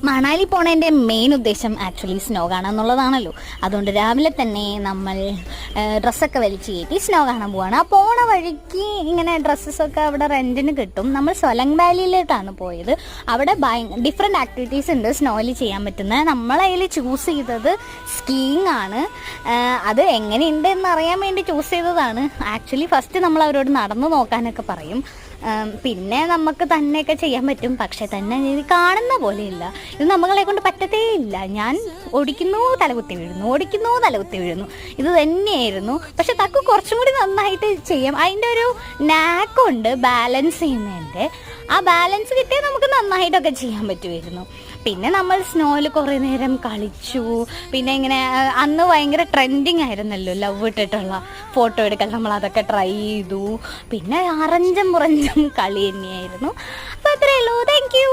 Manali പോണതിൻ്റെ main ഉദ്ദേശം actually snow കാണാൻ എന്നുള്ളതാണല്ലോ. അതുകൊണ്ട് രാവിലെ തന്നെ നമ്മൾ ഡ്രസ്സൊക്കെ വലിച്ചു കയറ്റി സ്നോ കാണാൻ പോവാണ്. ആ പോണ വഴിക്ക് ഇങ്ങനെ ഡ്രസ്സസൊക്കെ അവിടെ റെൻറ്റിന് കിട്ടും. നമ്മൾ സൊലങ് വാലിയിലോട്ടാണ് പോയത്. അവിടെ ഡിഫറെൻറ്റ് ആക്ടിവിറ്റീസ് ഉണ്ട് സ്നോയിൽ ചെയ്യാൻ പറ്റുന്നത്. നമ്മളതിൽ ചൂസ് ചെയ്തത് സ്കീയിങ് ആണ്. അത് എങ്ങനെയുണ്ട് എന്നറിയാൻ വേണ്ടി ചൂസ് ചെയ്തതാണ്. ആക്ച്വലി ഫസ്റ്റ് നമ്മൾ അവരോട് നടന്നു നോക്കാനൊക്കെ പറയും. പിന്നെ നമുക്ക് തന്നെയൊക്കെ ചെയ്യാൻ പറ്റും. പക്ഷെ തന്നെ ഇത് കാണുന്ന പോലെയില്ല. ഇത് നമ്മളെ കൊണ്ട് പറ്റത്തേ ഇല്ല. ഞാൻ ഓടിക്കുന്നു തലകുത്തി വീഴുന്നു. ഇത് തന്നെയായിരുന്നു. പക്ഷെ തക്കു കുറച്ചും കൂടി നന്നായിട്ട് ചെയ്യാം. അതിൻ്റെ ഒരു നാക്കുണ്ട് ബാലൻസ് ചെയ്യുന്നതിൻ്റെ. ആ ബാലൻസ് കിട്ടിയാൽ നമുക്ക് നന്നായിട്ടൊക്കെ ചെയ്യാൻ പറ്റുമായിരുന്നു. പിന്നെ നമ്മൾ സ്നോയിൽ കുറേ നേരം കളിച്ചു. പിന്നെ ഇങ്ങനെ അന്ന് ഭയങ്കര ട്രെൻഡിങ് ആയിരുന്നല്ലോ ലവ് ഇട്ടിട്ടുള്ള ഫോട്ടോ എടുക്കൽ. നമ്മളതൊക്കെ ട്രൈ ചെയ്തു. പിന്നെ അറഞ്ചം പുറഞ്ചും കളി തന്നെയായിരുന്നു. അപ്പോൾ അത്രയേ ഉള്ളൂ. Thank you.